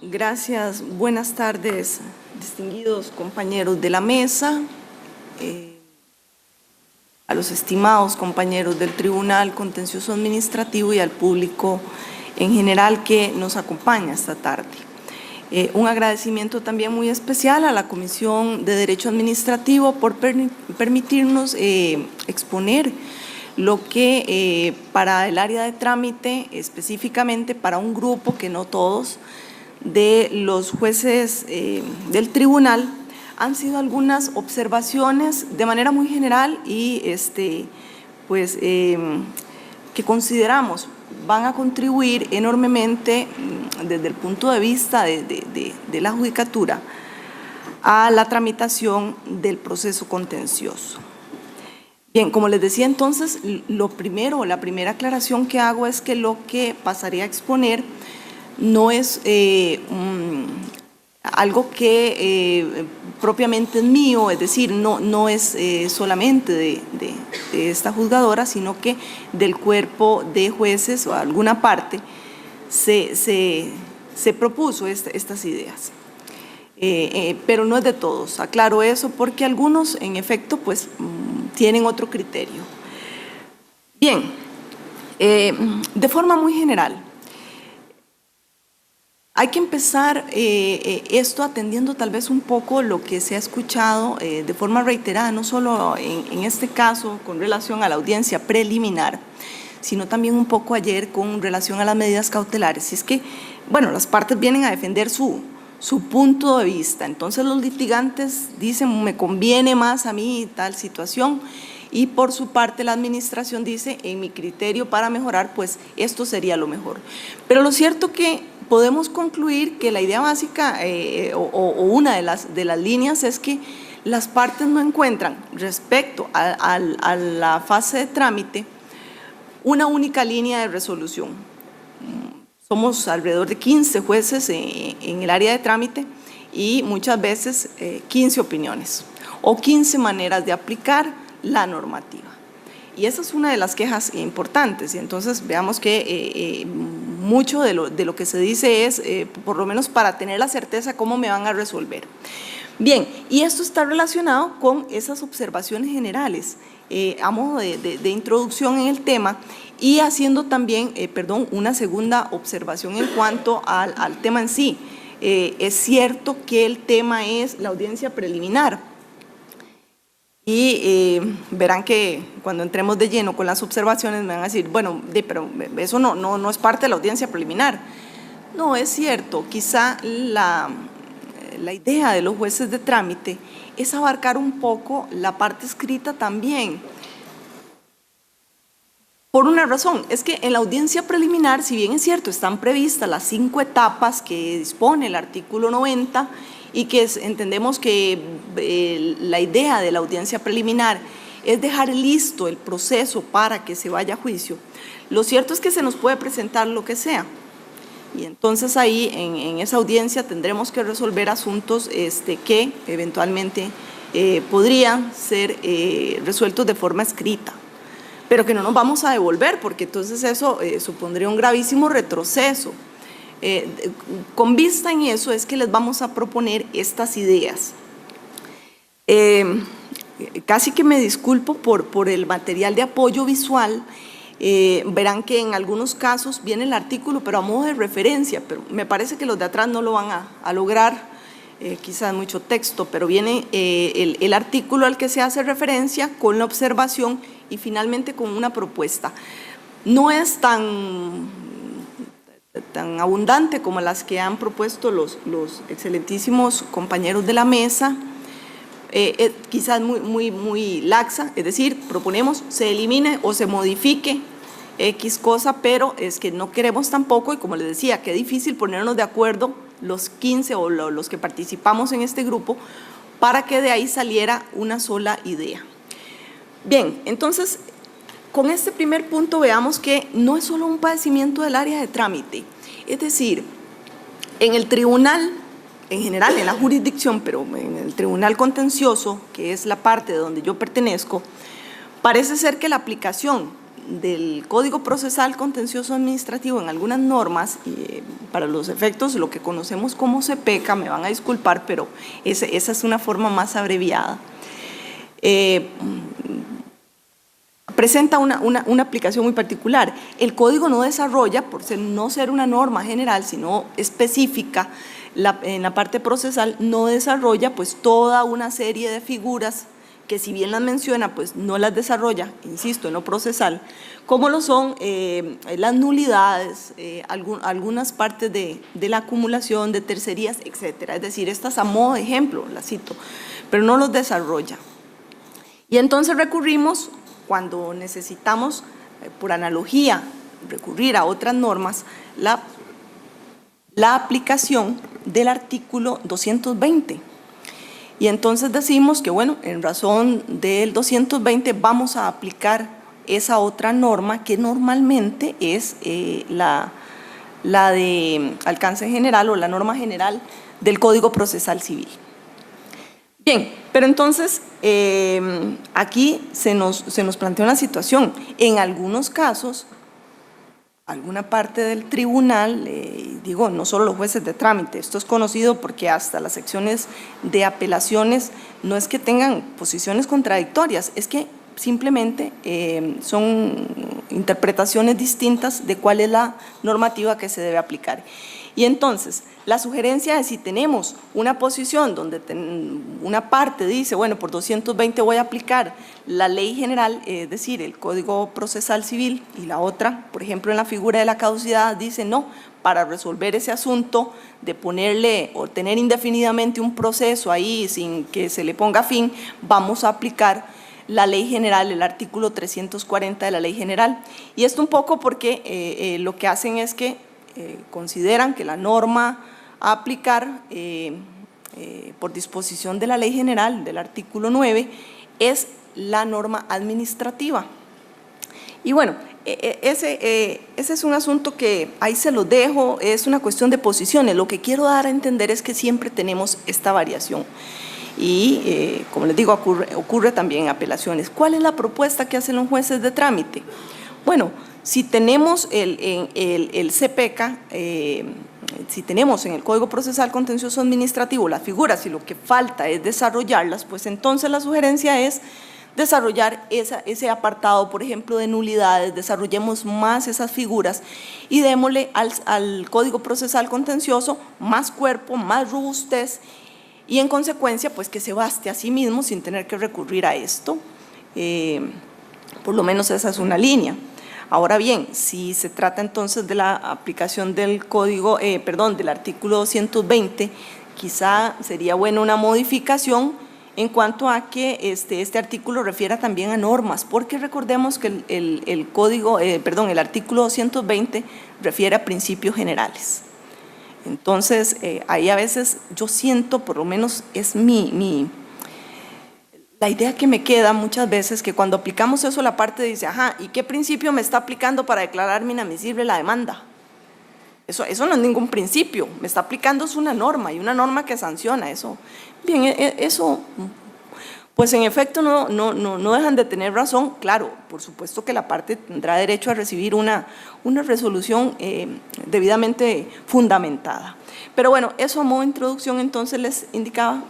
Gracias. Buenas tardes, distinguidos compañeros de la mesa, a los estimados compañeros del Tribunal Contencioso Administrativo y al público en general que nos acompaña esta tarde. Un agradecimiento también muy especial a la Comisión de Derecho Administrativo por permitirnos exponer lo que para el área de trámite, específicamente para un grupo, que no todos, de los jueces del tribunal, han sido algunas observaciones de manera muy general y que consideramos van a contribuir enormemente desde el punto de vista de la judicatura a la tramitación del proceso contencioso. Bien, como les decía entonces, la primera aclaración que hago es que lo que pasaré a exponer no es algo que propiamente es mío, es decir, no es solamente de esta juzgadora, sino que del cuerpo de jueces o alguna parte se propuso estas ideas. Pero no es de todos, aclaro eso, porque algunos en efecto pues tienen otro criterio. Bien, de forma muy general, hay que empezar esto atendiendo tal vez un poco lo que se ha escuchado de forma reiterada, no solo en este caso con relación a la audiencia preliminar, sino también un poco ayer con relación a las medidas cautelares. Y es que, bueno, las partes vienen a defender su punto de vista, entonces los litigantes dicen me conviene más a mí tal situación y por su parte la administración dice en mi criterio para mejorar pues esto sería lo mejor. Pero lo cierto que podemos concluir que la idea básica o una de las líneas es que las partes no encuentran respecto a la fase de trámite una única línea de resolución. Somos alrededor de 15 jueces en el área de trámite y muchas veces 15 opiniones o 15 maneras de aplicar la normativa. Y esa es una de las quejas importantes. Y entonces veamos que mucho de lo que se dice es, por lo menos para tener la certeza cómo me van a resolver. Bien, y esto está relacionado con esas observaciones generales, a modo de introducción en el tema y haciendo también, una segunda observación en cuanto al tema en sí. Es cierto que el tema es la audiencia preliminar. Y verán que cuando entremos de lleno con las observaciones me van a decir, bueno, pero eso no es parte de la audiencia preliminar. No, es cierto, quizá la idea de los jueces de trámite es abarcar un poco la parte escrita también. Por una razón, es que en la audiencia preliminar, si bien es cierto, están previstas las 5 etapas que dispone el artículo 90 y que entendemos que la idea de la audiencia preliminar es dejar listo el proceso para que se vaya a juicio. Lo cierto es que se nos puede presentar lo que sea y entonces ahí en esa audiencia tendremos que resolver asuntos que eventualmente podrían ser resueltos de forma escrita, pero que no nos vamos a devolver porque entonces eso supondría un gravísimo retroceso. Con vista en eso es que les vamos a proponer estas ideas. Casi que me disculpo por el material de apoyo visual. Verán que en algunos casos viene el artículo, pero a modo de referencia, pero me parece que los de atrás no lo van a lograr, quizás mucho texto, pero viene el artículo al que se hace referencia con la observación y finalmente con una propuesta. No es tan abundante como las que han propuesto los excelentísimos compañeros de la mesa, quizás muy laxa, es decir, proponemos se elimine o se modifique X cosa, pero es que no queremos tampoco, y como les decía, qué difícil ponernos de acuerdo los 15 o los que participamos en este grupo para que de ahí saliera una sola idea. Bien, entonces, con este primer punto veamos que no es solo un padecimiento del área de trámite, es decir, en el tribunal, en general en la jurisdicción, pero en el tribunal contencioso, que es la parte de donde yo pertenezco, parece ser que la aplicación del Código Procesal Contencioso Administrativo en algunas normas, para los efectos lo que conocemos como CPECA, me van a disculpar, pero esa es una forma más abreviada, presenta una aplicación muy particular. El código no desarrolla, por no ser una norma general, sino específica, en la parte procesal no desarrolla pues toda una serie de figuras que si bien las menciona, pues no las desarrolla, insisto, en lo procesal, como lo son las nulidades, algunas partes de la acumulación, de tercerías, etcétera. Es decir, estas a modo de ejemplo, las cito, pero no los desarrolla. Y entonces recurrimos, cuando necesitamos, por analogía, recurrir a otras normas, la aplicación del artículo 220. Y entonces decimos que, bueno, en razón del 220 vamos a aplicar esa otra norma que normalmente es la de alcance general o la norma general del Código Procesal Civil. Bien, pero entonces aquí se nos plantea una situación. En algunos casos, alguna parte del tribunal, digo, no solo los jueces de trámite, esto es conocido porque hasta las secciones de apelaciones no es que tengan posiciones contradictorias, es que simplemente son interpretaciones distintas de cuál es la normativa que se debe aplicar. Y entonces, la sugerencia es si tenemos una posición donde una parte dice, bueno, por 220 voy a aplicar la ley general, es decir, el Código Procesal Civil, y la otra, por ejemplo, en la figura de la caducidad, dice no, para resolver ese asunto de ponerle o tener indefinidamente un proceso ahí sin que se le ponga fin, vamos a aplicar la ley general, el artículo 340 de la ley general. Y esto un poco porque lo que hacen es que consideran que la norma a aplicar por disposición de la ley general del artículo 9 es la norma administrativa. Y bueno, ese es un asunto que ahí se lo dejo, es una cuestión de posiciones. Lo que quiero dar a entender es que siempre tenemos esta variación. Y como les digo, ocurre también en apelaciones. ¿Cuál es la propuesta que hacen los jueces de trámite? Bueno, si tenemos el CPECA, si tenemos en el Código Procesal Contencioso Administrativo las figuras y lo que falta es desarrollarlas, pues entonces la sugerencia es desarrollar ese apartado, por ejemplo, de nulidades, desarrollemos más esas figuras y démosle al Código Procesal Contencioso más cuerpo, más robustez y en consecuencia, pues que se baste a sí mismo sin tener que recurrir a esto. Por lo menos esa es una línea. Ahora bien, si se trata entonces de la aplicación del código, del artículo 220, quizá sería buena una modificación en cuanto a que este artículo refiera también a normas, porque recordemos que el artículo 220 refiere a principios generales. Entonces, ahí a veces yo siento, por lo menos es la idea que me queda muchas veces, que cuando aplicamos eso la parte dice, ajá, ¿y qué principio me está aplicando para declararme inadmisible la demanda? Eso no es ningún principio, me está aplicando es una norma y una norma que sanciona eso. Bien, eso, pues en efecto no dejan de tener razón. Claro, por supuesto que la parte tendrá derecho a recibir una resolución debidamente fundamentada. Pero bueno, eso a modo de introducción entonces les indicaba,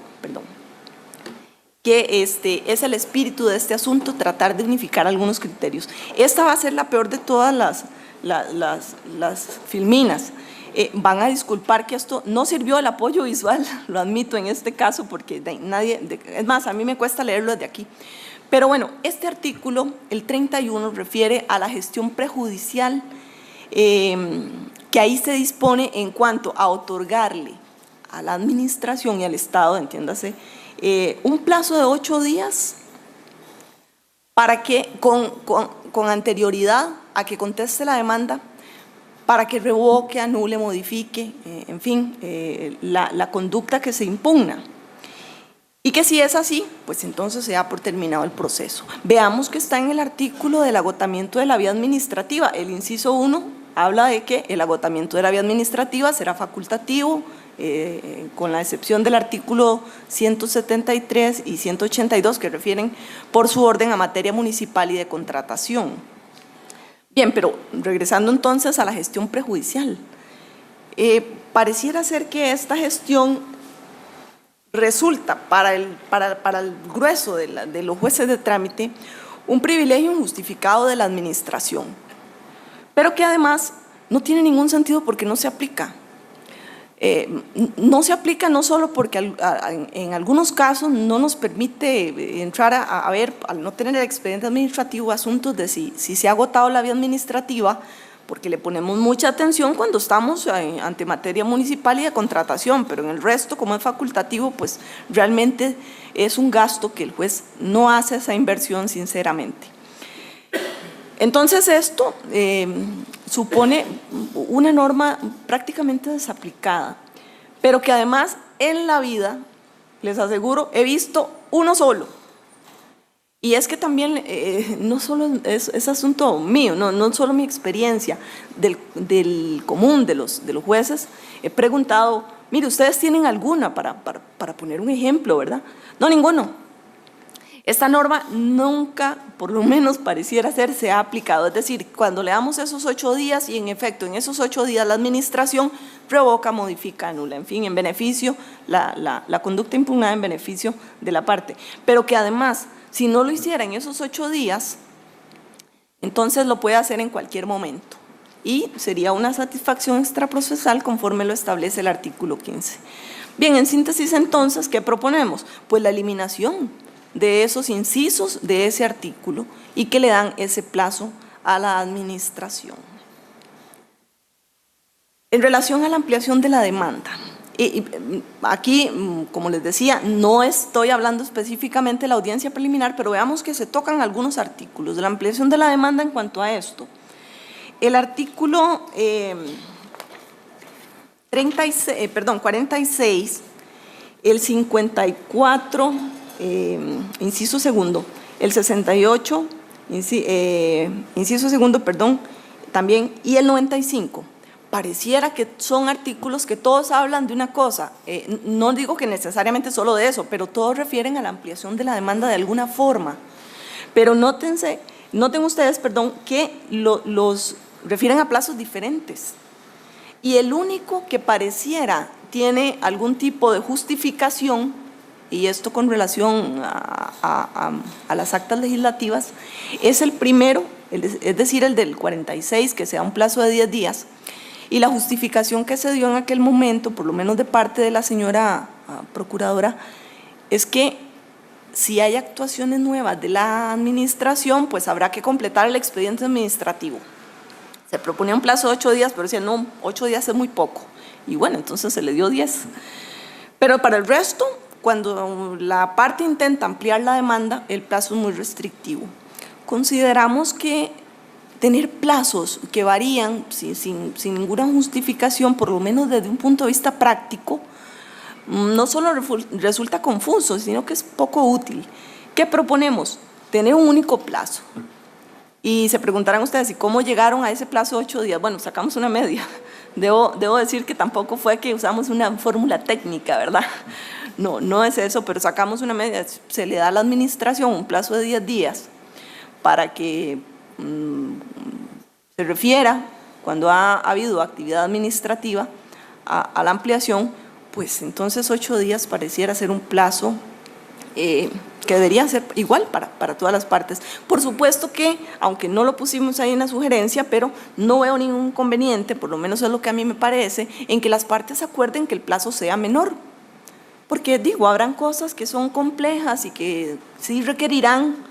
que es el espíritu de este asunto, tratar de unificar algunos criterios. Esta va a ser la peor de todas las filminas. Van a disculpar que esto no sirvió el apoyo visual, lo admito en este caso, porque es más, a mí me cuesta leerlo desde aquí. Pero bueno, este artículo, el 31, refiere a la gestión prejudicial, que ahí se dispone en cuanto a otorgarle a la administración y al Estado, entiéndase, un plazo de 8 días para que, con anterioridad a que conteste la demanda, para que revoque, anule, modifique, en fin, la conducta que se impugna. Y que si es así, pues entonces se da por terminado el proceso. Veamos que está en el artículo del agotamiento de la vía administrativa. El inciso 1 habla de que el agotamiento de la vía administrativa será facultativo, con la excepción del artículo 173 y 182 que refieren por su orden a materia municipal y de contratación. Bien, pero regresando entonces a la gestión prejudicial, pareciera ser que esta gestión resulta para el grueso de los jueces de trámite un privilegio injustificado de la administración, pero que además no tiene ningún sentido porque no se aplica. No se aplica no solo porque en algunos casos no nos permite entrar a ver, al no tener el expediente administrativo, asuntos de si se ha agotado la vía administrativa, porque le ponemos mucha atención cuando estamos ante materia municipal y de contratación, pero en el resto, como es facultativo, pues realmente es un gasto que el juez no hace esa inversión sinceramente. Entonces esto supone una norma prácticamente desaplicada, pero que además en la vida, les aseguro, he visto uno solo. Y es que también no solo es asunto mío, no solo mi experiencia, del común de los jueces, he preguntado, mire, ¿ustedes tienen alguna para poner un ejemplo, verdad? No, ninguno. Esta norma nunca, por lo menos pareciera ser, se ha aplicado. Es decir, cuando le damos esos 8 días y en efecto en esos 8 días la administración revoca, modifica, anula, en fin, en beneficio, la conducta impugnada en beneficio de la parte. Pero que además, si no lo hiciera en esos 8 días, entonces lo puede hacer en cualquier momento. Y sería una satisfacción extraprocesal conforme lo establece el artículo 15. Bien, en síntesis entonces, ¿qué proponemos? Pues la eliminación de esos incisos de ese artículo y que le dan ese plazo a la administración. En relación a la ampliación de la demanda, aquí, como les decía, no estoy hablando específicamente de la audiencia preliminar, pero veamos que se tocan algunos artículos de la ampliación de la demanda en cuanto a esto. El artículo 46, el 54, inciso segundo, el 68, inciso segundo, perdón, también, y el 95. Pareciera que son artículos que todos hablan de una cosa, no digo que necesariamente solo de eso, pero todos refieren a la ampliación de la demanda de alguna forma. Pero noten ustedes, perdón, que los refieren a plazos diferentes. Y el único que pareciera tiene algún tipo de justificación, y esto con relación a las actas legislativas, es el primero, es decir, el del 46, que sea un plazo de 10 días, y la justificación que se dio en aquel momento, por lo menos de parte de la señora procuradora, es que si hay actuaciones nuevas de la administración, pues habrá que completar el expediente administrativo. Se proponía un plazo de 8 días, pero decían, no, 8 días es muy poco. Y bueno, entonces se le dio 10. Pero para el resto, cuando la parte intenta ampliar la demanda, el plazo es muy restrictivo. Consideramos que tener plazos que varían sin ninguna justificación, por lo menos desde un punto de vista práctico, no solo resulta confuso, sino que es poco útil. ¿Qué proponemos? Tener un único plazo. Y se preguntarán ustedes, ¿y cómo llegaron a ese plazo de 8 días? Bueno, sacamos una media. Debo decir que tampoco fue que usamos una fórmula técnica, ¿verdad? No es eso, pero sacamos una media. Se le da a la administración un plazo de 10 días para que se refiera, cuando ha habido actividad administrativa, a la ampliación, pues entonces 8 días pareciera ser un plazo que debería ser igual para todas las partes. Por supuesto que, aunque no lo pusimos ahí en la sugerencia, pero no veo ningún inconveniente, por lo menos es lo que a mí me parece, en que las partes acuerden que el plazo sea menor. Porque digo, habrán cosas que son complejas y que sí requerirán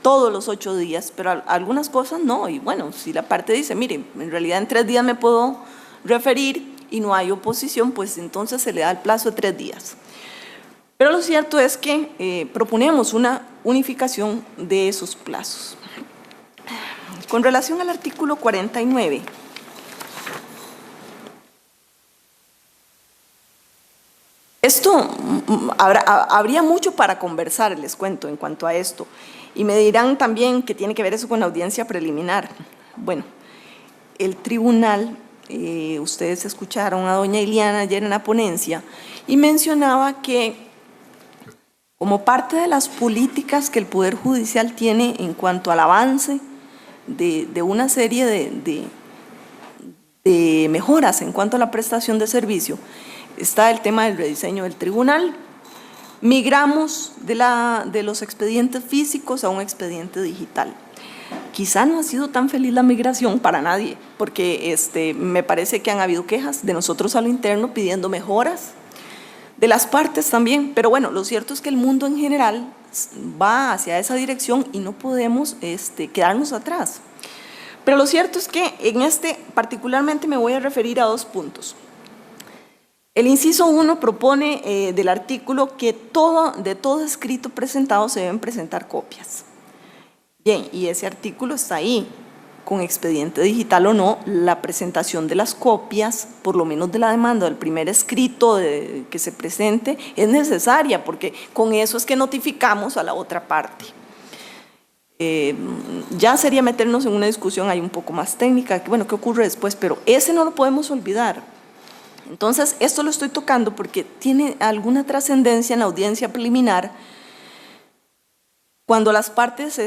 todos los 8 días, pero algunas cosas no. Y bueno, si la parte dice, mire, en realidad en 3 días me puedo referir y no hay oposición, pues entonces se le da el plazo de 3 días. Pero lo cierto es que proponemos una unificación de esos plazos. Con relación al artículo 49, esto, habría mucho para conversar, les cuento, en cuanto a esto. Y me dirán también que tiene que ver eso con la audiencia preliminar. Bueno, el tribunal, ustedes escucharon a doña Iliana ayer en la ponencia, y mencionaba que como parte de las políticas que el Poder Judicial tiene en cuanto al avance de una serie de mejoras en cuanto a la prestación de servicio. Está el tema del rediseño del tribunal. Migramos de los expedientes físicos a un expediente digital. Quizá no ha sido tan feliz la migración para nadie, porque me parece que han habido quejas de nosotros a lo interno pidiendo mejoras, de las partes también, pero bueno, lo cierto es que el mundo en general va hacia esa dirección y no podemos quedarnos atrás. Pero lo cierto es que en particularmente me voy a referir a 2 puntos. El inciso 1 propone del artículo que de todo escrito presentado se deben presentar copias. Bien, y ese artículo está ahí, con expediente digital o no, la presentación de las copias, por lo menos de la demanda del primer escrito que se presente, es necesaria, porque con eso es que notificamos a la otra parte. Ya sería meternos en una discusión ahí un poco más técnica, bueno, ¿qué ocurre después? Pero ese no lo podemos olvidar. Entonces, esto lo estoy tocando porque tiene alguna trascendencia en la audiencia preliminar cuando las partes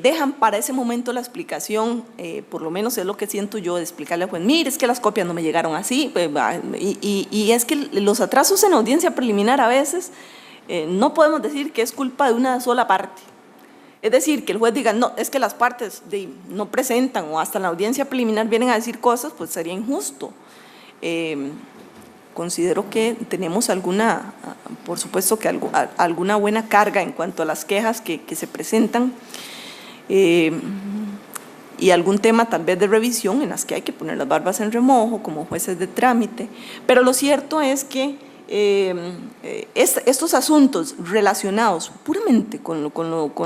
dejan para ese momento la explicación, por lo menos es lo que siento yo, de explicarle al juez, mire, es que las copias no me llegaron así, y es que los atrasos en la audiencia preliminar a veces no podemos decir que es culpa de una sola parte. Es decir, que el juez diga, no, es que las partes no presentan o hasta en la audiencia preliminar vienen a decir cosas, pues sería injusto. Considero que tenemos por supuesto que alguna buena carga en cuanto a las quejas que se presentan y algún tema tal vez de revisión en las que hay que poner las barbas en remojo como jueces de trámite, pero lo cierto es que estos asuntos relacionados puramente con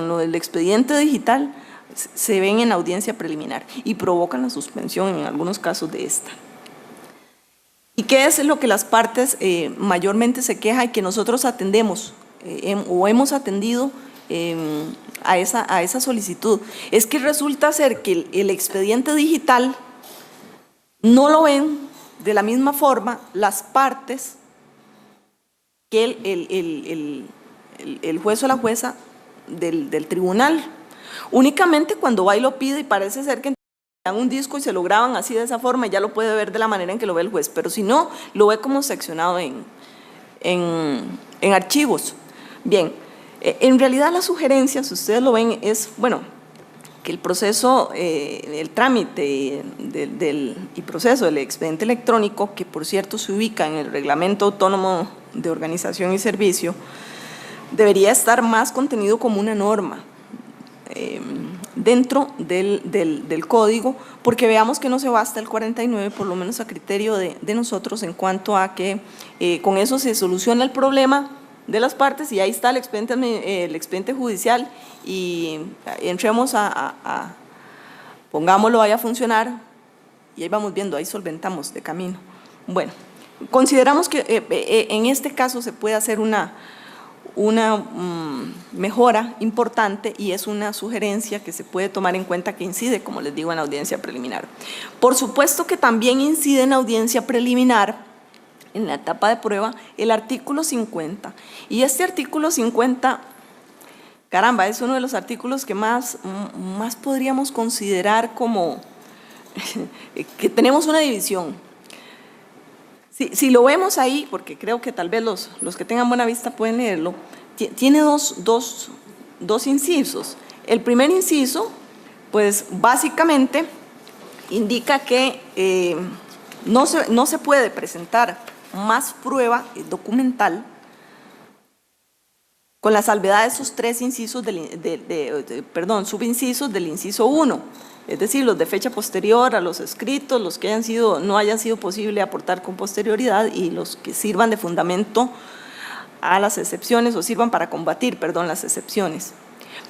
lo del expediente digital se ven en la audiencia preliminar y provocan la suspensión en algunos casos de esta. ¿Y qué es lo que las partes mayormente se quejan y que nosotros atendemos o hemos atendido a esa solicitud? Es que resulta ser que el expediente digital no lo ven de la misma forma las partes que el juez o la jueza del tribunal. Únicamente cuando va y lo pide y parece ser que dan un disco y se lo graban así de esa forma y ya lo puede ver de la manera en que lo ve el juez, pero si no, lo ve como seccionado en archivos. Bien, en realidad la sugerencia, si ustedes lo ven, es, bueno, que el proceso, el trámite y proceso del expediente electrónico, que por cierto se ubica en el Reglamento Autónomo de Organización y Servicio, debería estar más contenido como una norma dentro del código, porque veamos que no se basta el 49, por lo menos a criterio de nosotros, en cuanto a que con eso se soluciona el problema de las partes y ahí está el expediente judicial y entremos pongámoslo, vaya a funcionar y ahí vamos viendo, ahí solventamos de camino. Bueno, consideramos que en este caso se puede hacer una mejora importante y es una sugerencia que se puede tomar en cuenta que incide, como les digo, en la audiencia preliminar. Por supuesto que también incide en la audiencia preliminar, en la etapa de prueba, el artículo 50. Y este artículo 50, caramba, es uno de los artículos que más podríamos considerar como que tenemos una división. Si lo vemos ahí, porque creo que tal vez los que tengan buena vista pueden leerlo, tiene dos incisos. El primer inciso, pues básicamente indica que no se puede presentar más prueba documental con la salvedad de esos 3 incisos subincisos del inciso 1. Es decir, los de fecha posterior a los escritos, los que no hayan sido posible aportar con posterioridad y los que sirvan de fundamento a las excepciones o sirvan para combatir, las excepciones.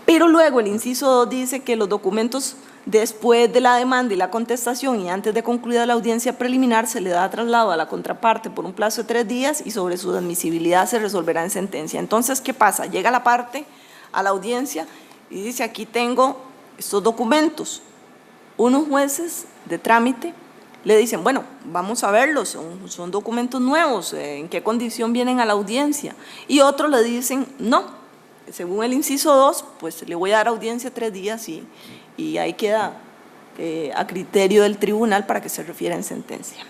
Pero luego el inciso 2 dice que los documentos después de la demanda y la contestación y antes de concluida la audiencia preliminar se le da traslado a la contraparte por un plazo de 3 días y sobre su admisibilidad se resolverá en sentencia. Entonces, ¿qué pasa? Llega la parte a la audiencia y dice, aquí tengo estos documentos. Unos jueces de trámite le dicen, bueno, vamos a verlos, son documentos nuevos, ¿en qué condición vienen a la audiencia? Y otros le dicen, no, según el inciso 2, pues le voy a dar audiencia 3 días y ahí queda a criterio del tribunal para que se refiera en sentencia.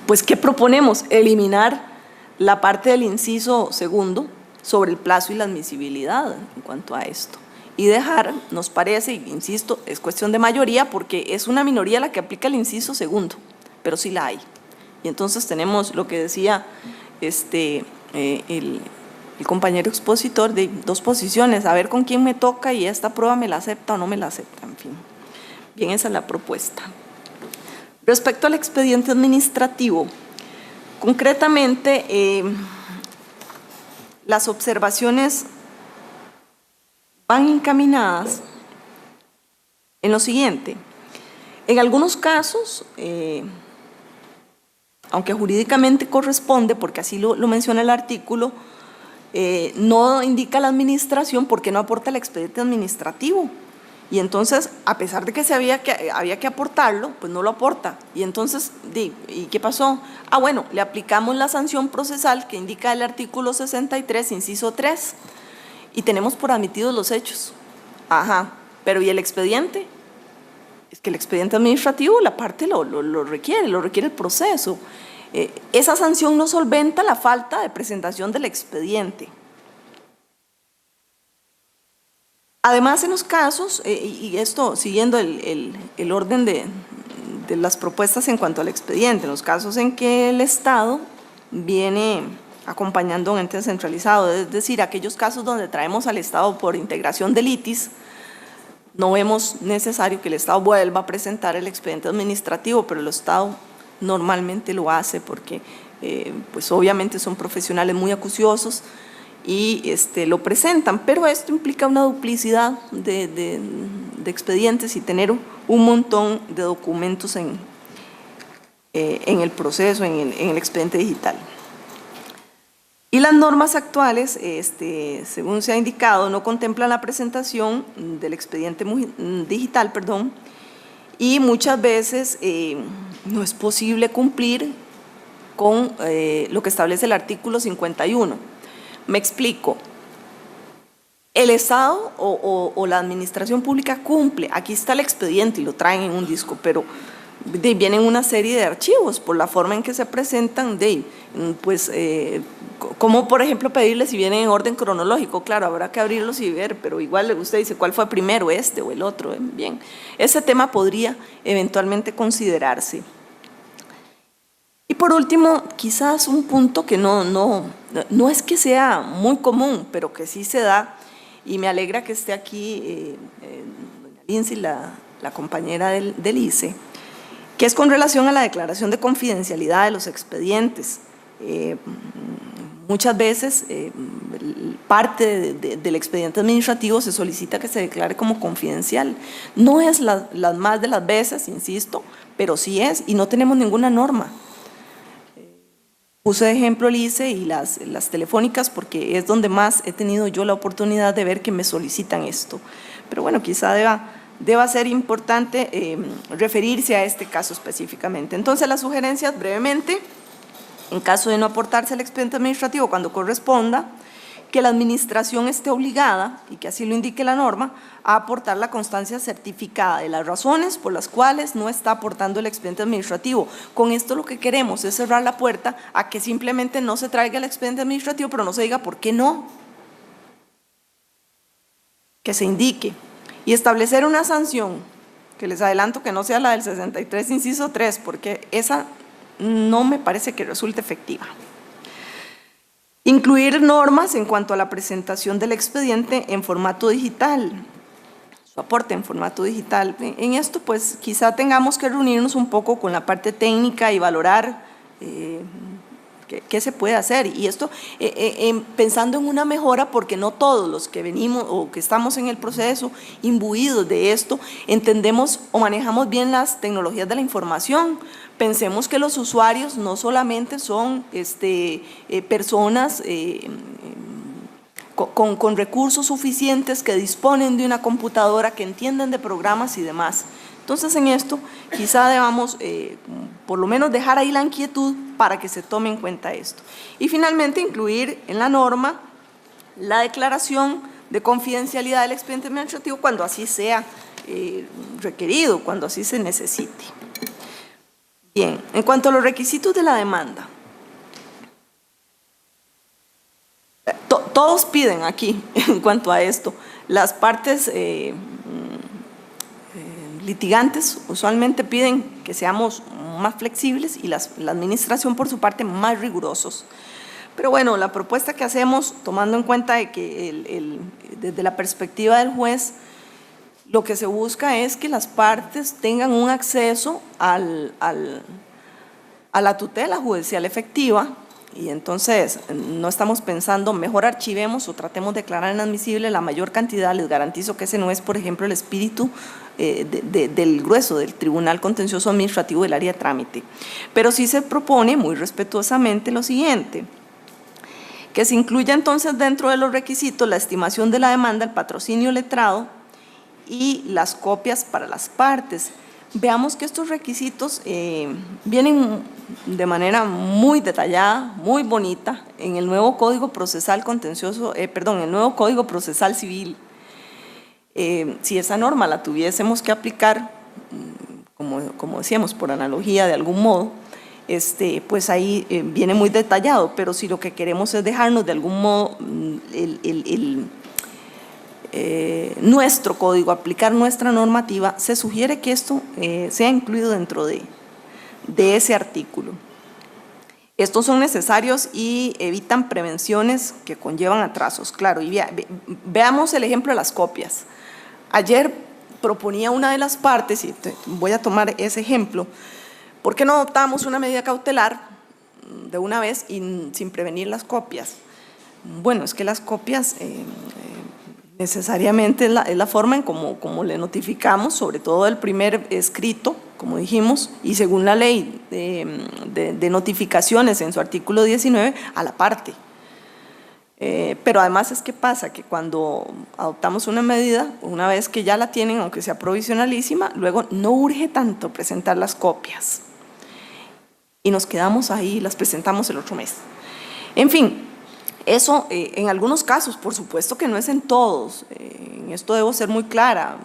Pues, ¿qué proponemos? Eliminar la parte del inciso segundo sobre el plazo y la admisibilidad en cuanto a esto. Y dejar, nos parece, insisto, es cuestión de mayoría porque es una minoría la que aplica el inciso segundo, pero sí la hay. Y entonces tenemos lo que decía el compañero expositor de dos posiciones, a ver con quién me toca y esta prueba me la acepta o no me la acepta, en fin. Bien, esa es la propuesta. Respecto al expediente administrativo, concretamente, las observaciones van encaminadas en lo siguiente. En algunos casos, aunque jurídicamente corresponde, porque así lo menciona el artículo, no indica la administración porque no aporta el expediente administrativo. Y entonces, a pesar de que había que aportarlo, pues no lo aporta. Y entonces, ¿y qué pasó? Ah, bueno, le aplicamos la sanción procesal que indica el artículo 63, inciso 3, y tenemos por admitidos los hechos. Ajá, pero ¿y el expediente? Es que el expediente administrativo, la parte lo requiere el proceso. Esa sanción no solventa la falta de presentación del expediente. Además, en los casos, y esto siguiendo el orden de las propuestas en cuanto al expediente, en los casos en que el Estado viene acompañando a un ente centralizado, es decir, aquellos casos donde traemos al Estado por integración del ITIS, no vemos necesario que el Estado vuelva a presentar el expediente administrativo, pero el Estado normalmente lo hace porque pues obviamente son profesionales muy acuciosos y lo presentan, pero esto implica una duplicidad de expedientes y tener un montón de documentos en el proceso, en el expediente digital. Y las normas actuales, según se ha indicado, no contemplan la presentación del expediente digital, y muchas veces no es posible cumplir con lo que establece el artículo 51. Me explico. El Estado o la administración pública cumple, aquí está el expediente y lo traen en un disco, pero vienen una serie de archivos por la forma en que se presentan, pues, como por ejemplo pedirle si vienen en orden cronológico, claro, habrá que abrirlos y ver, pero igual usted dice cuál fue primero, este o el otro, bien, ese tema podría eventualmente considerarse. Y por último, quizás un punto que no es que sea muy común, pero que sí se da, y me alegra que esté aquí doña Lindsay, la compañera del ICE, que es con relación a la declaración de confidencialidad de los expedientes. Muchas veces parte del expediente administrativo se solicita que se declare como confidencial. No es las más de las veces, insisto, pero sí es, y no tenemos ninguna norma. Puse de ejemplo el ICE y las telefónicas porque es donde más he tenido yo la oportunidad de ver que me solicitan esto. Pero bueno, quizá deba ser importante referirse a este caso específicamente. Entonces, las sugerencias brevemente, en caso de no aportarse el expediente administrativo cuando corresponda, que la administración esté obligada, y que así lo indique la norma, a aportar la constancia certificada de las razones por las cuales no está aportando el expediente administrativo. Con esto lo que queremos es cerrar la puerta a que simplemente no se traiga el expediente administrativo, pero no se diga por qué no. Que se indique. Y establecer una sanción, que les adelanto que no sea la del 63, inciso 3, porque esa no me parece que resulte efectiva. Incluir normas en cuanto a la presentación del expediente en formato digital, su aporte en formato digital. En esto, pues, quizá tengamos que reunirnos un poco con la parte técnica y valorar qué se puede hacer. Y esto pensando en una mejora, porque no todos los que venimos o que estamos en el proceso imbuidos de esto, entendemos o manejamos bien las tecnologías de la información. Pensemos que los usuarios no solamente son personas con recursos suficientes que disponen de una computadora, que entienden de programas y demás. Entonces, en esto quizá debamos por lo menos dejar ahí la inquietud para que se tome en cuenta esto. Y finalmente, incluir en la norma la declaración de confidencialidad del expediente administrativo cuando así sea requerido, cuando así se necesite. Bien, en cuanto a los requisitos de la demanda, todos piden aquí, en cuanto a esto, las partes litigantes usualmente piden que seamos más flexibles y la administración por su parte más rigurosos. Pero bueno, la propuesta que hacemos, tomando en cuenta de que desde la perspectiva del juez, lo que se busca es que las partes tengan un acceso a la tutela judicial efectiva, y entonces no estamos pensando mejor archivemos o tratemos de declarar inadmisible la mayor cantidad. Les garantizo que ese no es, por ejemplo, el espíritu del grueso del Tribunal Contencioso Administrativo del área de trámite. Pero sí se propone muy respetuosamente lo siguiente: que se incluya entonces dentro de los requisitos la estimación de la demanda, el patrocinio letrado y las copias para las partes. Veamos que estos requisitos vienen de manera muy detallada, muy bonita, en el nuevo Código Procesal Contencioso, el nuevo Código Procesal Civil. Si esa norma la tuviésemos que aplicar, como decíamos, por analogía de algún modo, pues ahí viene muy detallado, pero si lo que queremos es dejarnos de algún modo nuestro código, aplicar nuestra normativa, se sugiere que esto sea incluido dentro de ese artículo. Estos son necesarios y evitan prevenciones que conllevan atrasos, claro. Y veamos el ejemplo de las copias. Ayer proponía una de las partes, y voy a tomar ese ejemplo: ¿por qué no adoptamos una medida cautelar de una vez y sin prevenir las copias? Bueno, es que las copias necesariamente es la forma en como le notificamos, sobre todo el primer escrito, como dijimos, y según la ley de notificaciones en su artículo 19, a la parte. Pero además es que pasa que cuando adoptamos una medida, una vez que ya la tienen, aunque sea provisionalísima, luego no urge tanto presentar las copias. Y nos quedamos ahí, las presentamos el otro mes. En fin, eso en algunos casos, por supuesto que no es en todos. En esto debo ser muy clara.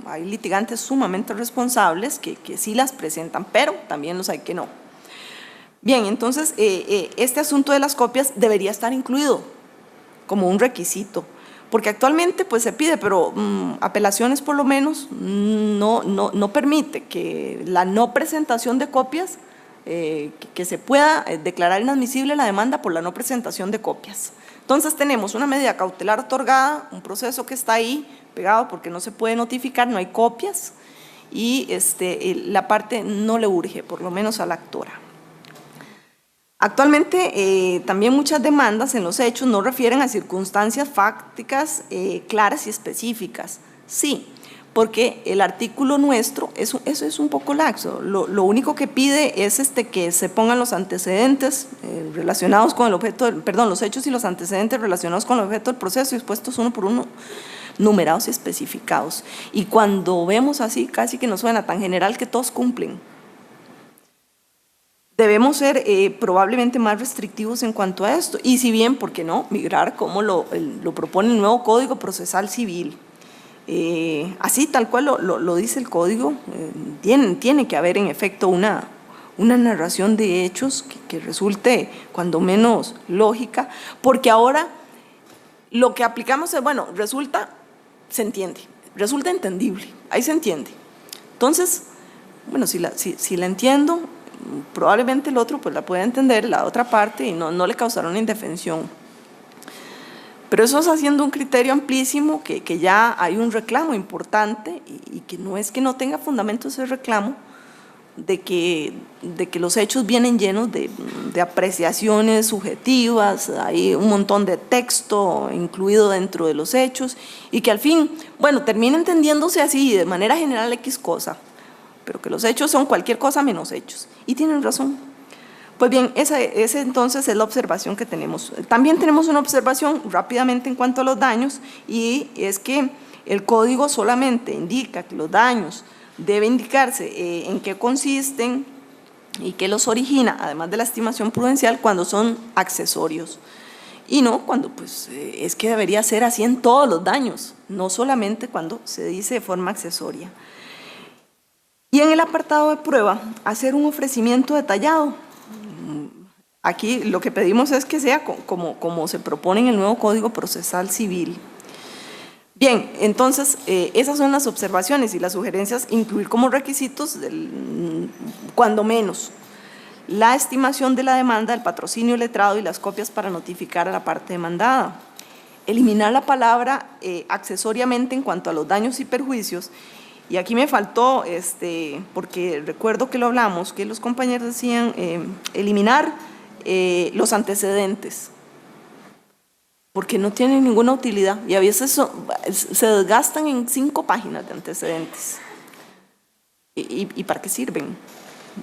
Hay litigantes sumamente responsables que sí las presentan, pero también los hay que no. Bien, entonces este asunto de las copias debería estar incluido como un requisito, porque actualmente pues se pide, pero apelaciones por lo menos no permite que la no presentación de copias, que se pueda declarar inadmisible la demanda por la no presentación de copias. Entonces tenemos una medida cautelar otorgada, un proceso que está ahí pegado porque no se puede notificar, no hay copias, y la parte no le urge, por lo menos a la actora. Actualmente también muchas demandas en los hechos no refieren a circunstancias fácticas claras y específicas. Sí, porque el artículo nuestro, eso es un poco laxo. Lo único que pide es que se pongan los antecedentes relacionados con el objeto, los hechos y los antecedentes relacionados con el objeto del proceso, expuestos uno por uno, numerados y especificados. Y cuando vemos así, casi que nos suena tan general que todos cumplen. Debemos ser probablemente más restrictivos en cuanto a esto. Y si bien, ¿por qué no?, migrar como lo propone el nuevo Código Procesal Civil. Así tal cual lo dice el código, tiene que haber en efecto una narración de hechos que resulte cuando menos lógica, porque ahora lo que aplicamos es, bueno, se entiende, resulta entendible, ahí se entiende. Entonces, bueno, si la entiendo, probablemente el otro pues la puede entender, la otra parte, y no le causará una indefensión. Pero eso es haciendo un criterio amplísimo, que ya hay un reclamo importante y que no es que no tenga fundamento ese reclamo, de que los hechos vienen llenos de apreciaciones subjetivas, hay un montón de texto incluido dentro de los hechos y que al fin, bueno, termina entendiéndose así de manera general X cosa, pero que los hechos son cualquier cosa menos hechos. Y tienen razón. Pues bien, esa entonces es la observación que tenemos. También tenemos una observación rápidamente en cuanto a los daños, y es que el código solamente indica que los daños debe indicarse en qué consisten y qué los origina, además de la estimación prudencial, cuando son accesorios. y no cuando pues, es que debería ser así en todos los daños, no solamente cuando se dice de forma accesoria. Y en el apartado de prueba, hacer un ofrecimiento detallado. Aquí lo que pedimos es que sea como se propone en el nuevo Código Procesal Civil. Bien, entonces esas son las observaciones y las sugerencias, incluir como requisitos, cuando menos, la estimación de la demanda, el patrocinio letrado y las copias para notificar a la parte demandada. Eliminar la palabra accesoriamente en cuanto a los daños y perjuicios. Y aquí me faltó, porque recuerdo que lo hablamos, que los compañeros decían eliminar los antecedentes, porque no tienen ninguna utilidad y a veces se desgastan en 5 páginas de antecedentes. ¿Y para qué sirven?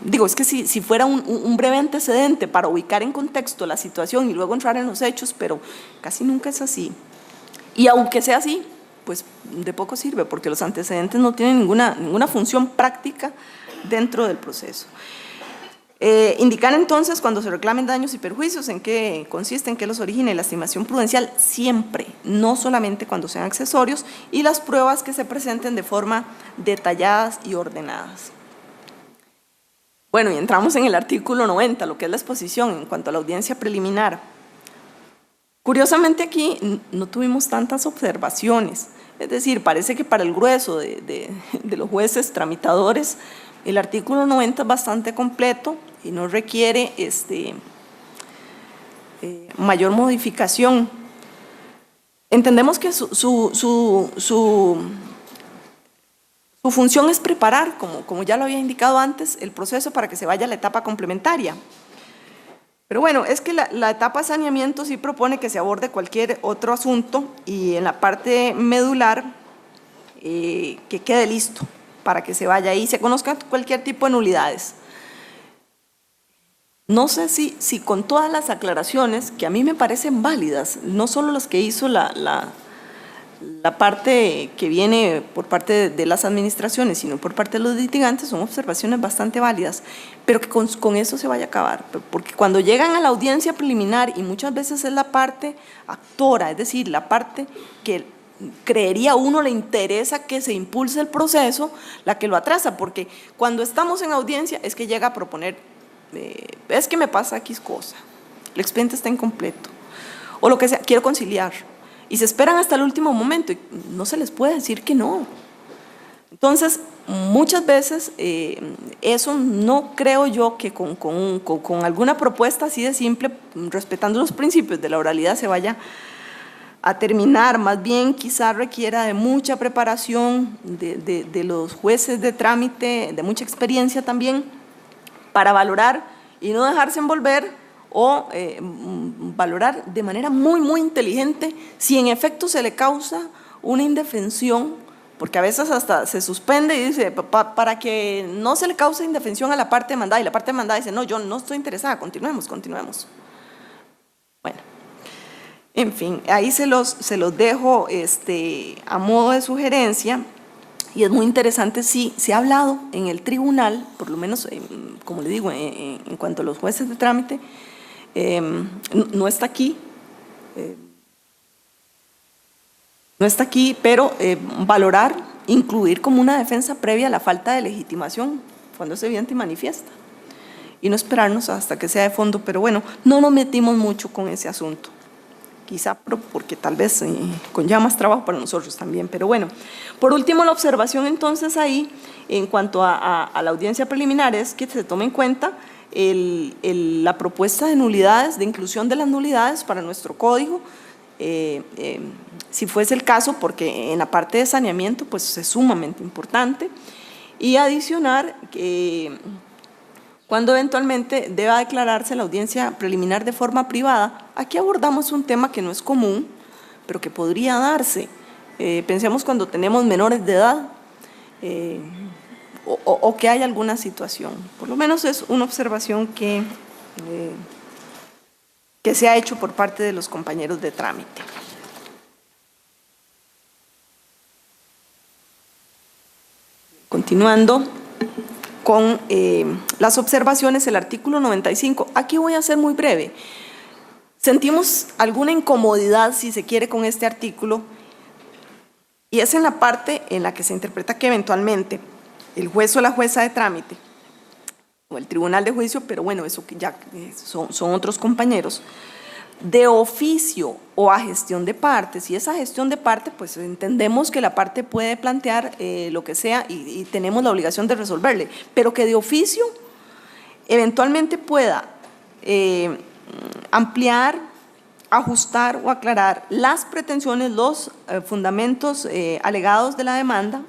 Digo, es que si fuera un breve antecedente para ubicar en contexto la situación y luego entrar en los hechos, pero casi nunca es así. Y aunque sea así, pues de poco sirve, porque los antecedentes no tienen ninguna función práctica dentro del proceso. Indicar entonces cuando se reclamen daños y perjuicios en qué consiste, en qué los origina, y la estimación prudencial siempre, no solamente cuando sean accesorios, y las pruebas que se presenten de forma detalladas y ordenadas. Bueno, y entramos en el artículo 90, lo que es la exposición en cuanto a la audiencia preliminar. Curiosamente aquí no tuvimos tantas observaciones, es decir, parece que para el grueso de los jueces tramitadores el artículo 90 es bastante completo y no requiere mayor modificación. Entendemos que su función es preparar, como ya lo había indicado antes, el proceso para que se vaya a la etapa complementaria. Pero bueno, es que la etapa de saneamiento sí propone que se aborde cualquier otro asunto y en la parte medular que quede listo para que se vaya ahí y se conozca cualquier tipo de nulidades. No sé si con todas las aclaraciones, que a mí me parecen válidas, no solo las que hizo la parte que viene por parte de las administraciones, sino por parte de los litigantes, son observaciones bastante válidas, pero que con eso se vaya a acabar, porque cuando llegan a la audiencia preliminar, y muchas veces es la parte actora, es decir, la parte que creería uno le interesa que se impulse el proceso, la que lo atrasa, porque cuando estamos en audiencia es que llega a proponer, es que me pasa X cosa, el expediente está incompleto, o lo que sea, quiero conciliar, y se esperan hasta el último momento, y no se les puede decir que no. Entonces, muchas veces eso no creo yo que con alguna propuesta así de simple, respetando los principios de la oralidad, se vaya a terminar. Más bien quizá requiera de mucha preparación de los jueces de trámite, de mucha experiencia también, para valorar y no dejarse envolver, o valorar de manera muy inteligente si en efecto se le causa una indefensión, porque a veces hasta se suspende y dice, para que no se le cause indefensión a la parte demandada, y la parte demandada dice, no, yo no estoy interesada, continuemos. Bueno, en fin, ahí se los dejo a modo de sugerencia. Y es muy interesante, sí, se ha hablado en el tribunal, por lo menos, como le digo, en cuanto a los jueces de trámite, no está aquí, pero valorar, incluir como una defensa previa la falta de legitimación cuando es evidente y manifiesta, y no esperarnos hasta que sea de fondo. Pero bueno, no nos metimos mucho con ese asunto, quizá porque tal vez conlleva más trabajo para nosotros también, pero bueno. Por último, la observación entonces ahí, en cuanto a la audiencia preliminar, es que se tome en cuenta la propuesta de nulidades, de inclusión de las nulidades para nuestro código, si fuese el caso, porque en la parte de saneamiento pues es sumamente importante, y adicionar que cuando eventualmente deba declararse la audiencia preliminar de forma privada, aquí abordamos un tema que no es común, pero que podría darse. Pensemos cuando tenemos menores de edad o que hay alguna situación. Por lo menos es una observación que se ha hecho por parte de los compañeros de trámite. Continuando con las observaciones, el artículo 95. Aquí voy a ser muy breve. Sentimos alguna incomodidad, si se quiere, con este artículo, y es en la parte en la que se interpreta que eventualmente el juez o la jueza de trámite, o el tribunal de juicio, pero bueno, eso que ya son otros compañeros, de oficio o a gestión de partes, y esa gestión de parte, pues entendemos que la parte puede plantear lo que sea y tenemos la obligación de resolverle, pero que de oficio eventualmente pueda ampliar, ajustar o aclarar las pretensiones, los fundamentos alegados de la demanda.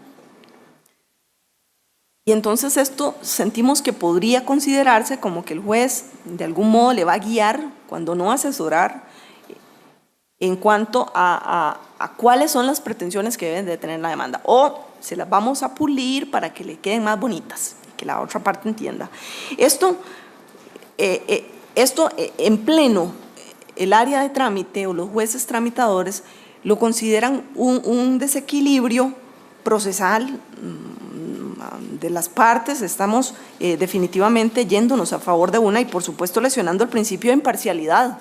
Y entonces esto sentimos que podría considerarse como que el juez de algún modo le va a guiar, cuando no asesorar, en cuanto a cuáles son las pretensiones que deben de tener la demanda. O se las vamos a pulir para que le queden más bonitas, que la otra parte entienda. Esto en pleno, el área de trámite o los jueces tramitadores lo consideran un desequilibrio procesal de las partes. Estamos definitivamente yéndonos a favor de una y por supuesto lesionando el principio de imparcialidad.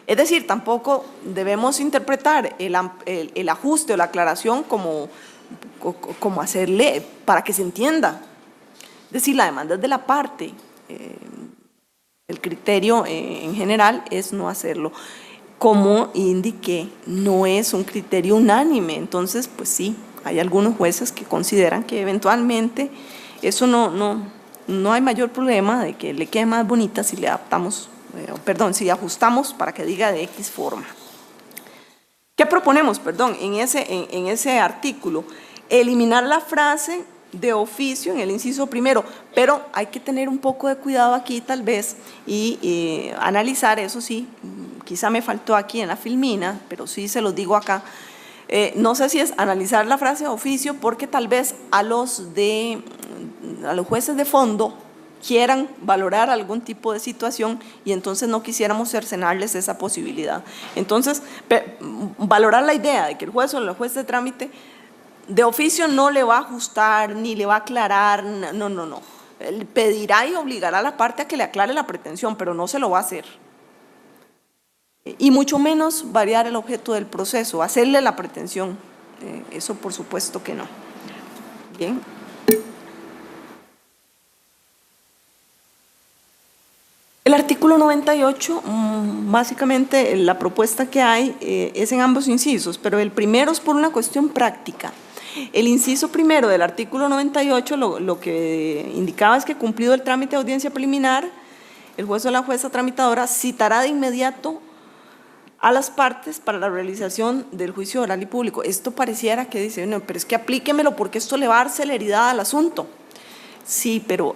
Es decir, tampoco debemos interpretar el ajuste o la aclaración como hacerle para que se entienda. Es decir, la demanda es de la parte. El criterio en general es no hacerlo. Como indiqué, no es un criterio unánime, entonces pues sí, hay algunos jueces que consideran que eventualmente eso no hay mayor problema de que le quede más bonita si le adaptamos, si ajustamos para que diga de X forma. ¿Qué proponemos? En ese artículo, eliminar la frase de oficio en el inciso primero, pero hay que tener un poco de cuidado aquí tal vez y analizar, eso sí, quizá me faltó aquí en la filmina, pero sí se los digo acá. No sé si es analizar la frase de oficio porque tal vez a los jueces de fondo quieran valorar algún tipo de situación y entonces no quisiéramos cercenarles esa posibilidad. Entonces, valorar la idea de que el juez o la juez de trámite de oficio no le va a ajustar ni le va a aclarar, no. Él pedirá y obligará a la parte a que le aclare la pretensión, pero no se lo va a hacer. Y mucho menos variar el objeto del proceso, hacerle la pretensión. Eso por supuesto que no. Bien. El artículo 98, básicamente la propuesta que hay es en ambos incisos, pero el primero es por una cuestión práctica. El inciso primero del artículo 98 lo que indicaba es que cumplido el trámite de audiencia preliminar, el juez o la jueza tramitadora citará de inmediato a las partes para la realización del juicio oral y público. Esto pareciera que dice, no, pero es que aplíquemelo porque esto le va a dar celeridad al asunto. Sí, pero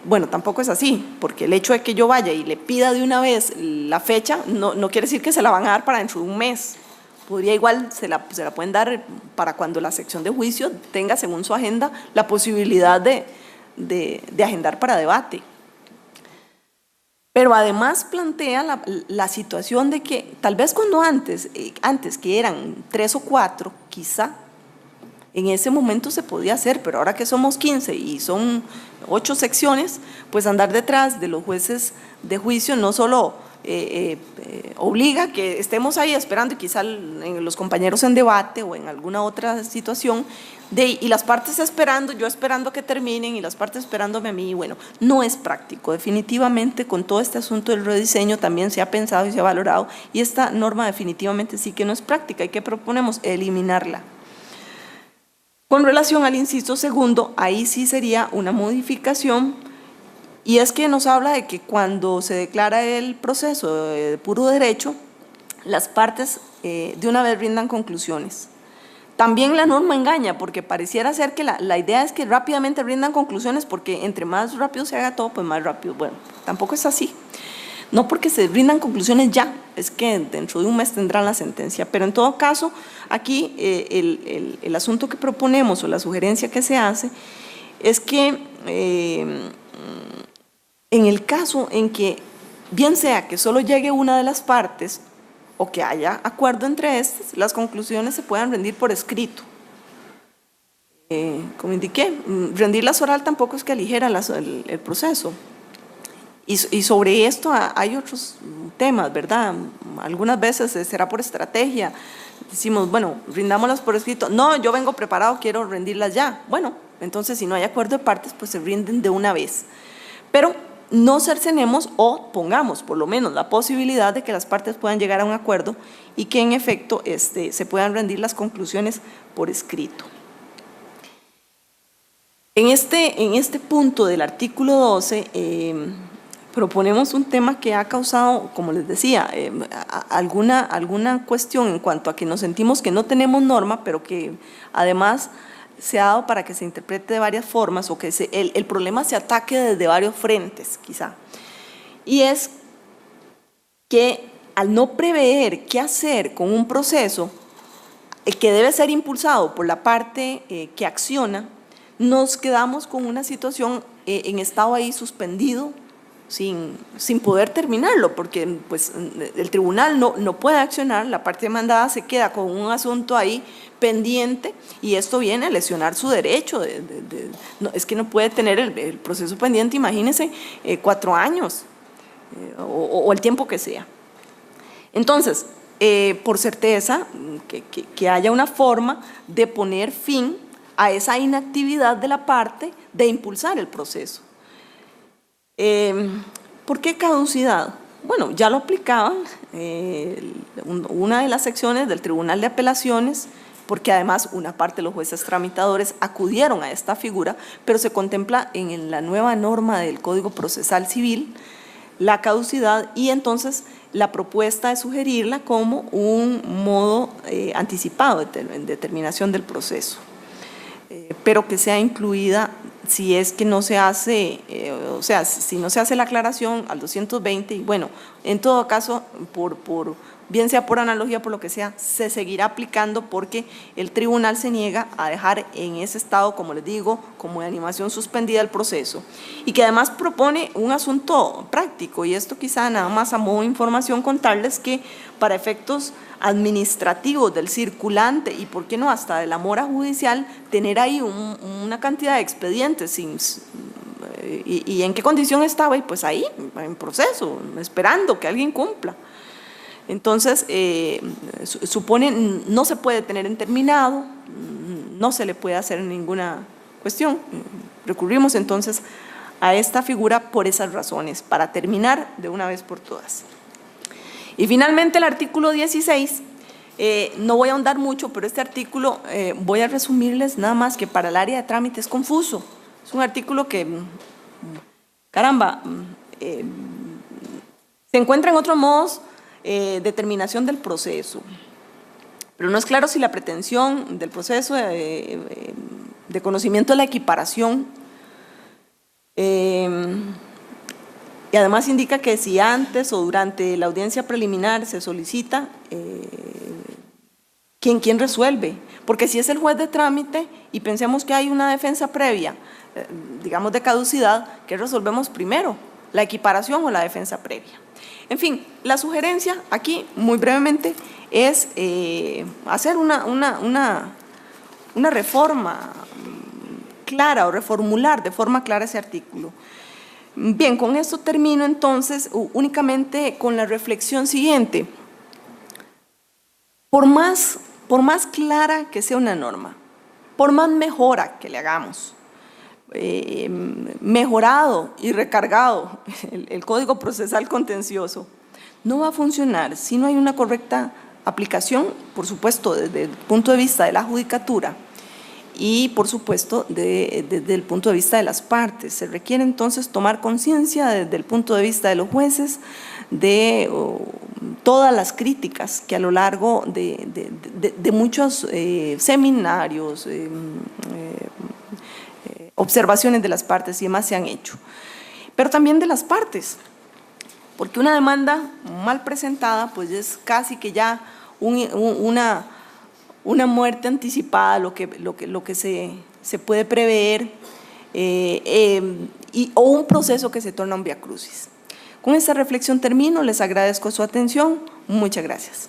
bueno, tampoco es así, porque el hecho de que yo vaya y le pida de una vez la fecha no quiere decir que se la van a dar para dentro de un mes. Podría igual, se la pueden dar para cuando la sección de juicio tenga, según su agenda, la posibilidad de agendar para debate. Pero además plantea la situación de que tal vez cuando antes que eran 3 o 4, quizá, en ese momento se podía hacer, pero ahora que somos 15 y son 8 secciones, pues andar detrás de los jueces de juicio no solo obliga que estemos ahí esperando y quizá los compañeros en debate o en alguna otra situación, y las partes esperando, yo esperando que terminen y las partes esperándome a mí, bueno, no es práctico. Definitivamente con todo este asunto del rediseño también se ha pensado y se ha valorado y esta norma definitivamente sí que no es práctica. ¿Y qué proponemos? Eliminarla. Con relación al inciso segundo, ahí sí sería una modificación, y es que nos habla de que cuando se declara el proceso de puro derecho, las partes de una vez rindan conclusiones. También la norma engaña, porque pareciera ser que la idea es que rápidamente rindan conclusiones, porque entre más rápido se haga todo, pues más rápido. Bueno, tampoco es así. No porque se rindan conclusiones ya, es que dentro de un mes tendrán la sentencia, pero en todo caso, aquí el asunto que proponemos o la sugerencia que se hace es que en el caso en que bien sea que solo llegue una de las partes o que haya acuerdo entre estas, las conclusiones se puedan rendir por escrito. Como indiqué, rendirlas oral tampoco es que aligera el proceso. Y sobre esto hay otros temas, ¿verdad? Algunas veces será por estrategia. Decimos, bueno, rindámoslas por escrito. No, yo vengo preparado, quiero rendirlas ya. Bueno, entonces si no hay acuerdo de partes, pues se rinden de una vez. Pero no cercenemos o pongamos por lo menos la posibilidad de que las partes puedan llegar a un acuerdo y que en efecto se puedan rendir las conclusiones por escrito. En este punto del artículo 12, proponemos un tema que ha causado, como les decía, alguna cuestión en cuanto a que nos sentimos que no tenemos norma, pero que además se ha dado para que se interprete de varias formas o que el problema se ataque desde varios frentes, quizá. Y es que al no prever qué hacer con un proceso que debe ser impulsado por la parte que acciona, nos quedamos con una situación en estado ahí suspendido, sin poder terminarlo, porque pues, el tribunal no puede accionar, la parte demandada se queda con un asunto ahí pendiente y esto viene a lesionar su derecho. No, es que no puede tener el proceso pendiente, imagínense, 4 años o el tiempo que sea. Entonces, por certeza, que haya una forma de poner fin a esa inactividad de la parte de impulsar el proceso. ¿Por qué caducidad? Bueno, ya lo aplicaban una de las secciones del Tribunal de Apelaciones, porque además una parte de los jueces tramitadores acudieron a esta figura, pero se contempla en la nueva norma del Código Procesal Civil la caducidad y entonces la propuesta es sugerirla como un modo anticipado de determinación del proceso, pero que sea incluida si es que no se hace, o sea, si no se hace la aclaración al 220, y bueno, en todo caso, bien sea por analogía, por lo que sea, se seguirá aplicando porque el tribunal se niega a dejar en ese estado, como les digo, como de animación suspendida el proceso, y que además propone un asunto práctico, y esto quizá nada más a modo de información contarles que para efectos administrativos del circulante y por qué no hasta de la mora judicial, tener ahí una cantidad de expedientes y en qué condición estaba, y pues ahí en proceso, esperando que alguien cumpla. Entonces, supone, no se puede tener en terminado, no se le puede hacer ninguna cuestión. Recurrimos entonces a esta figura por esas razones, para terminar de una vez por todas. Y finalmente el artículo 16, no voy a ahondar mucho, pero este artículo voy a resumirles nada más que para el área de trámite es confuso. Es un artículo que, caramba, se encuentra en otros modos de terminación del proceso, pero no es claro si la pretensión del proceso de conocimiento de la equiparación y además indica que si antes o durante la audiencia preliminar se solicita, ¿quién resuelve? Porque si es el juez de trámite y pensemos que hay una defensa previa, digamos de caducidad, ¿qué resolvemos primero? ¿La equiparación o la defensa previa? En fin, la sugerencia aquí, muy brevemente, es hacer una reforma clara o reformular de forma clara ese artículo. Bien, con esto termino entonces únicamente con la reflexión siguiente. Por más clara que sea una norma, por más mejora que le hagamos, mejorado y recargado el Código Procesal Contencioso, no va a funcionar si no hay una correcta aplicación, por supuesto, desde el punto de vista de la judicatura y, por supuesto, desde el punto de vista de las partes. Se requiere entonces tomar conciencia desde el punto de vista de los jueces de todas las críticas que a lo largo de muchos seminarios, observaciones de las partes y demás se han hecho, pero también de las partes, porque una demanda mal presentada pues es casi que ya una muerte anticipada, lo que se puede prever, o un proceso que se torna un viacrucis. Con esta reflexión termino, les agradezco su atención, muchas gracias.